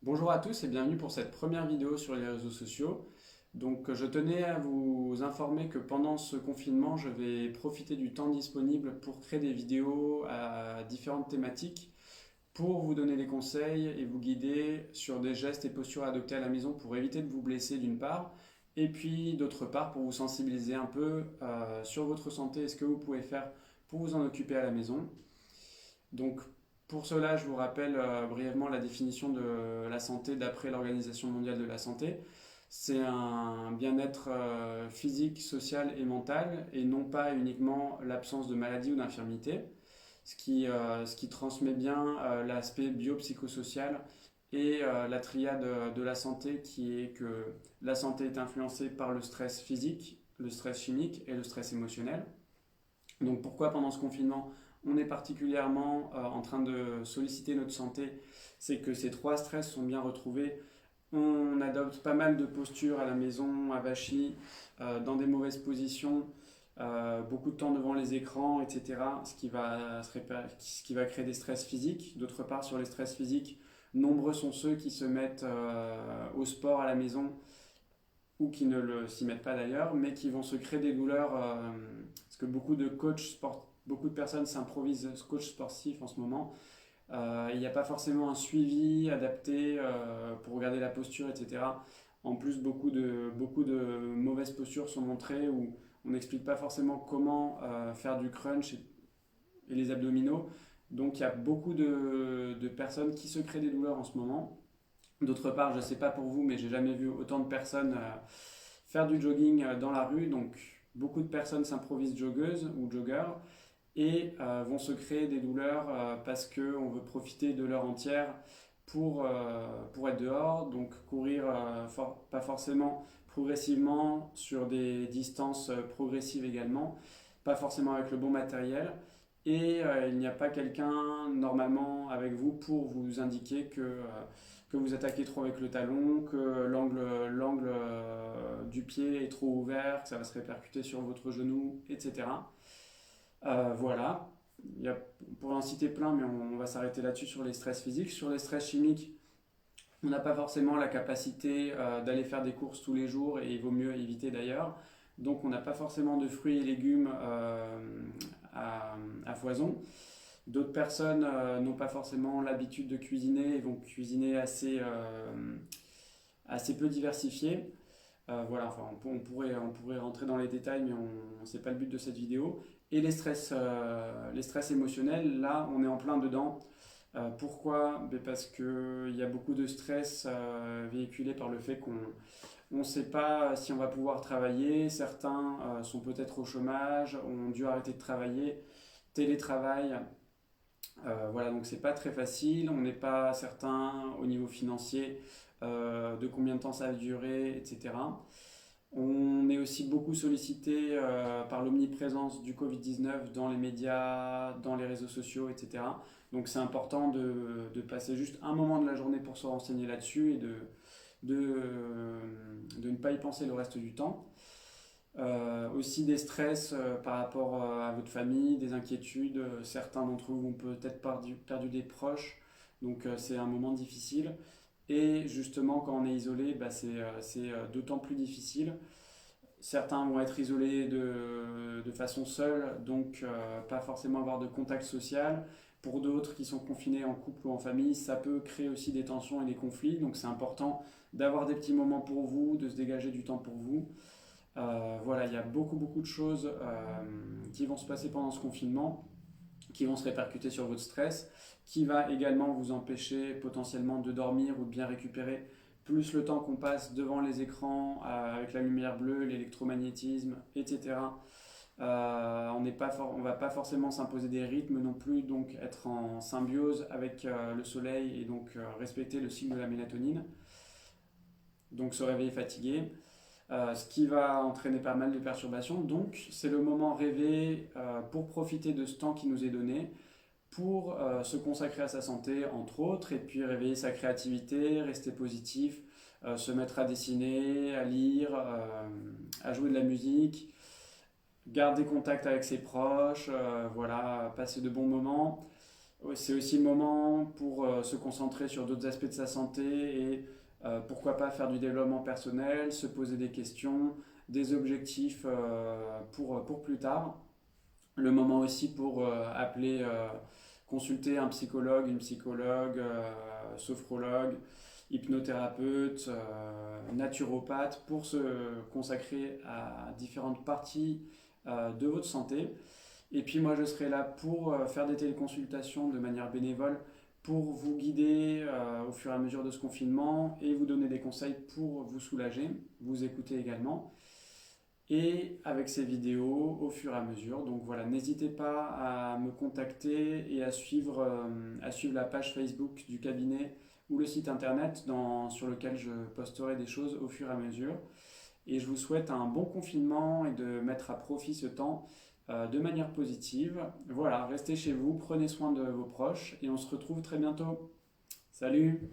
Bonjour à tous et bienvenue pour cette première vidéo sur les réseaux sociaux. Je tenais à vous informer que pendant ce confinement, je vais profiter du temps disponible pour créer des vidéos à différentes thématiques pour vous donner des conseils et vous guider sur des gestes et postures à adopter à la maison pour éviter de vous blesser d'une part, et puis d'autre part pour vous sensibiliser un peu sur votre santé et ce que vous pouvez faire pour vous en occuper à la maison. Donc, pour cela, je vous rappelle brièvement la définition de la santé d'après l'Organisation mondiale de la santé. C'est un bien-être physique, social et mental, et non pas uniquement l'absence de maladie ou d'infirmité, ce qui transmet bien l'aspect biopsychosocial et la triade de la santé qui est que la santé est influencée par le stress physique, le stress chimique et le stress émotionnel. Donc pourquoi pendant ce confinement on est particulièrement en train de solliciter notre santé, c'est que ces trois stress sont bien retrouvés. On adopte pas mal de postures à la maison, avachis, dans des mauvaises positions, beaucoup de temps devant les écrans, etc. Ce qui va créer des stress physiques. D'autre part, sur les stress physiques, nombreux sont ceux qui se mettent au sport à la maison ou qui ne s'y mettent pas d'ailleurs, mais qui vont se créer des douleurs. Parce que beaucoup de personnes s'improvisent coach sportif en ce moment. Il n'y a pas forcément un suivi adapté pour regarder la posture, etc. En plus, beaucoup de mauvaises postures sont montrées où on n'explique pas forcément comment faire du crunch et les abdominaux. Donc il y a beaucoup de personnes qui se créent des douleurs en ce moment. D'autre part, je ne sais pas pour vous, mais j'ai jamais vu autant de personnes faire du jogging dans la rue. Donc, beaucoup de personnes s'improvisent joggeuses ou joggeurs et vont se créer des douleurs parce qu'on veut profiter de l'heure entière pour être dehors. Donc, courir pas forcément progressivement sur des distances progressives également, pas forcément avec le bon matériel. Et il n'y a pas quelqu'un normalement avec vous pour vous indiquer que vous attaquez trop avec le talon, que l'angle du pied est trop ouvert, que ça va se répercuter sur votre genou, etc. Voilà. On pourrait en citer plein, mais on va s'arrêter là-dessus sur les stress physiques. Sur les stress chimiques, on n'a pas forcément la capacité d'aller faire des courses tous les jours et il vaut mieux éviter d'ailleurs. Donc on n'a pas forcément de fruits et légumes à foison. D'autres personnes n'ont pas forcément l'habitude de cuisiner et vont cuisiner assez peu diversifié. Voilà, enfin, on pourrait rentrer dans les détails, mais c'est pas le but de cette vidéo. Et les stress émotionnels, là, on est en plein dedans. Pourquoi? Ben parce qu'il y a beaucoup de stress véhiculé par le fait qu'on ne sait pas si on va pouvoir travailler. Certains sont peut-être au chômage, ont dû arrêter de travailler, télétravail. Voilà, donc c'est pas très facile. On n'est pas certain au niveau financier de combien de temps ça va durer, etc. On est aussi beaucoup sollicité par l'omniprésence du Covid-19 dans les médias, dans les réseaux sociaux, etc. Donc c'est important de passer juste un moment de la journée pour se renseigner là-dessus et de ne pas y penser le reste du temps. Aussi des stress par rapport à votre famille, des inquiétudes. Certains d'entre vous ont peut-être perdu des proches, donc c'est un moment difficile. Et justement, quand on est isolé, bah, c'est d'autant plus difficile. Certains vont être isolés de façon seule, donc pas forcément avoir de contact social. Pour d'autres qui sont confinés en couple ou en famille, ça peut créer aussi des tensions et des conflits. Donc c'est important d'avoir des petits moments pour vous, de se dégager du temps pour vous. Voilà, il y a beaucoup de choses qui vont se passer pendant ce confinement, qui vont se répercuter sur votre stress, qui va également vous empêcher potentiellement de dormir ou de bien récupérer, plus le temps qu'on passe devant les écrans avec la lumière bleue, l'électromagnétisme, etc. On ne va pas forcément s'imposer des rythmes non plus, donc être en symbiose avec le soleil et donc respecter le cycle de la mélatonine, donc se réveiller fatigué. Ce qui va entraîner pas mal de perturbations. Donc, c'est le moment rêvé pour profiter de ce temps qui nous est donné, pour se consacrer à sa santé, entre autres, et puis réveiller sa créativité, rester positif, se mettre à dessiner, à lire, à jouer de la musique, garder contact avec ses proches, voilà, passer de bons moments. c'est aussi le moment pour se concentrer sur d'autres aspects de sa santé et pourquoi pas faire du développement personnel, se poser des questions, des objectifs pour plus tard. Le moment aussi pour consulter un psychologue, une psychologue, sophrologue, hypnothérapeute, naturopathe pour se consacrer à différentes parties de votre santé. Et puis moi je serai là pour faire des téléconsultations de manière bénévole pour vous guider au fur et à mesure de ce confinement et vous donner des conseils pour vous soulager, vous écouter également et avec ces vidéos au fur et à mesure. Donc voilà, n'hésitez pas à me contacter et à suivre la page Facebook du cabinet ou le site internet sur lequel je posterai des choses au fur et à mesure. Et je vous souhaite un bon confinement et de mettre à profit ce temps de manière positive. Voilà, restez chez vous, prenez soin de vos proches et on se retrouve très bientôt. Salut!